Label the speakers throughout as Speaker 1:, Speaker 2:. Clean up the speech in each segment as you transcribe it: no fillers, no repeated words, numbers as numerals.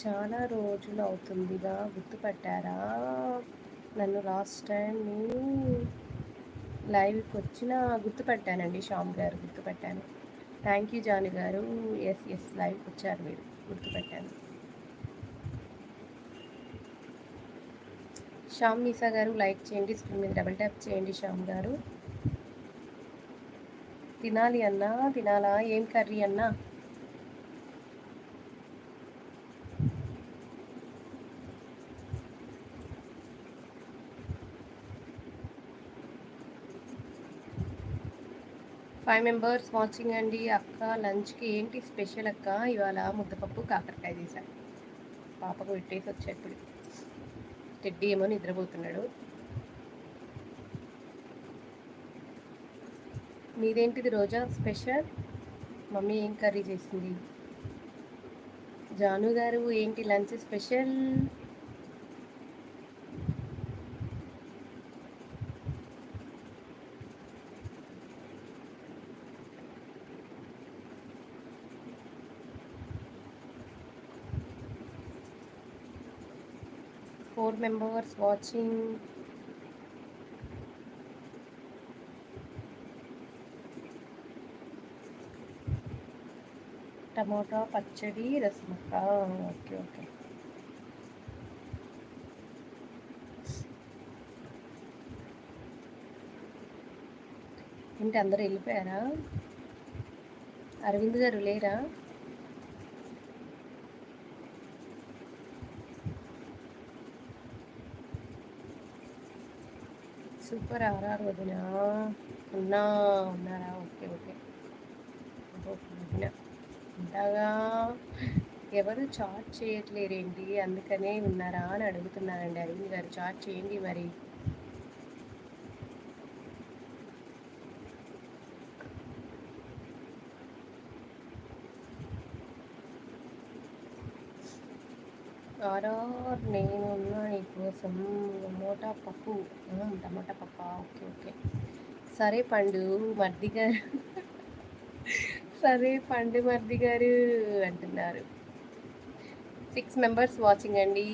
Speaker 1: చాలా రోజులు అవుతుందిగా గుర్తుపట్టారా? నన్ను లాస్ట్ టైం మీ లైవ్‌కి వచ్చిన గుర్తుపట్టానండి శ్యామ్ గారు గుర్తుపట్టాను. థ్యాంక్ యూ జాను గారు. యెస్. యెస్. లైవ్‌కి వచ్చారు మీరు. గుర్తుపట్టాను. శ్యామ్ మీసా గారు లైక్ చేయండి. స్క్రీన్ మీద డబుల్ ట్యాప్ చేయండి శ్యామ్ గారు. తినాలి అన్నా, తినాలా? ఏం కర్రీ అన్నా? ఫైవ్ మెంబర్స్ వాచింగ్ అండి. అక్క లంచ్కి ఏంటి స్పెషల్ అక్క? ఇవాళ ముద్దపప్పు కాకరకాయ చేశా. పాపకు పెట్టేసి వచ్చేప్పుడు టెడ్డీ ఏమో నిద్రపోతున్నాడు. మీదేంటిది రోజా స్పెషల్? మమ్మీ ఏం కర్రీ చేసింది? జాను గారు ఏంటి lunch special? 4 members watching. Tomato పచ్చడి రసమక్క. Okay okay. ఏంటి అందరూ వెళ్ళిపోయారా? అరవింద్ గారు లేరా? సూపర్ ఆర్ఆర్ వదిన. ఉన్నారా? Okay okay. వదిన ఉంటాగా. ఎవరు చాట్ చేయట్లేరేంటి? అందుకనే ఉన్నారా అని అడుగుతున్నానండి. అరవింద్ గారు చాట్ చేయండి మరి. ఆర్ఆర్ నేనున్నా నీకోసం. టమోటా పప్పు. టమోటా పప్పా? Okay okay. సరే పండు మర్ది గారు. సరే పండు మర్ది గారు అంటున్నారు. 6 మెంబర్స్ వాచింగ్ అండి.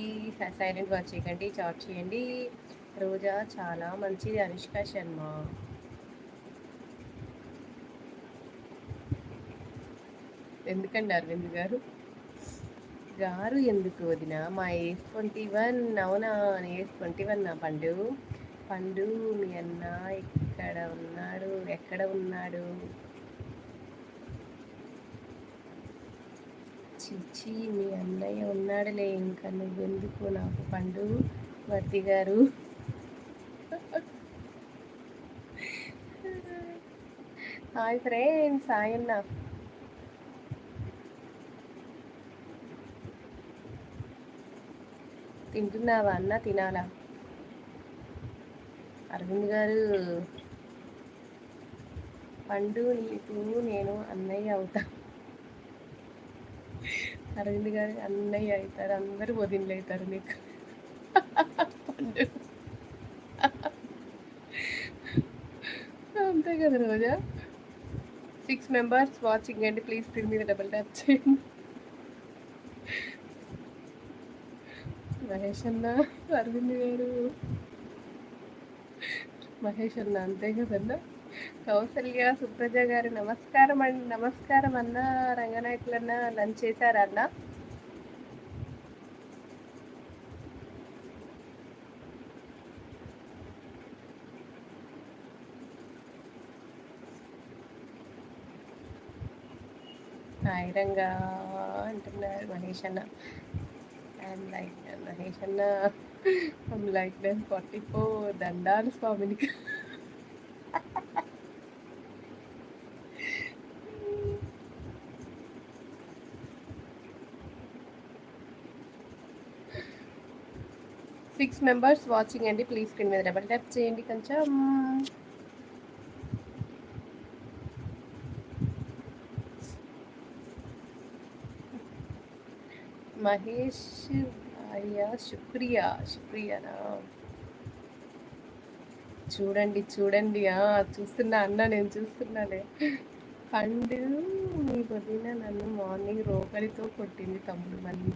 Speaker 1: సైలెంట్ వాచ్ చేయకండి, చాట్ చేయండి. రోజా చాలా మంచిది. అనుష్క శర్మ ఎందుకండి అరవింద్ గారు? గారు ఎందుకు వదిన? మా ఏజ్ 21. అవునా? ఏజ్ 21 నా పండు. పండు మీ అన్న ఎక్కడ ఉన్నాడు? చిచ్చి మీ అన్నయ్య ఉన్నాడులే, ఇంకా నువ్వెందుకు నాకు పండు వర్ది గారు. హాయ్ ఫ్రెండ్స్, హాయ్ అన్న. తింటున్నావా అన్న? తినాలా? అరవింద్ గారు పండు నీకు నేను అన్నయ్య అవుతా. అరవింద్ గారు అన్నయ్య అవుతారు, అందరూ వదినలు అవుతారు నీకు. పండు అంతే కదా రోజా. 6 మెంబర్స్ వాచింగ్ అండి. ప్లీజ్ స్క్రీన్ మీద డబుల్ ట్యాప్ చేయండి. మహేష్ అన్న, అరవింద్ గారు, మహేష్ అన్న అంతే కదన్న. కౌసల్య సుప్రజ గారు నమస్కారం అండి. నమస్కారం అన్న. రంగనాయకులన్న లంచ్ చేశారా అన్న? హాయ్ రంగా అంటున్నారు మహేష్ అన్న. ఐఎమ్ లైక్ మహేష్ అన్న. ఐఎమ్ లైక్ 44 దండాలు స్వామినికి. సిక్స్ మెంబర్స్ వాచింగ్ అండి. ప్లీజ్ స్క్రీన్ మీద డబల్ ట్యాప్ చేయండి కొంచెం. మహేష్ అయ్యా శుక్రియానా? చూడండి చూడండి. చూస్తున్నా అన్న, నేను చూస్తున్నానే. పండు మీ వదిన నన్ను మార్నింగ్ రోకలితో కొట్టింది తమ్ముడు. మళ్ళీ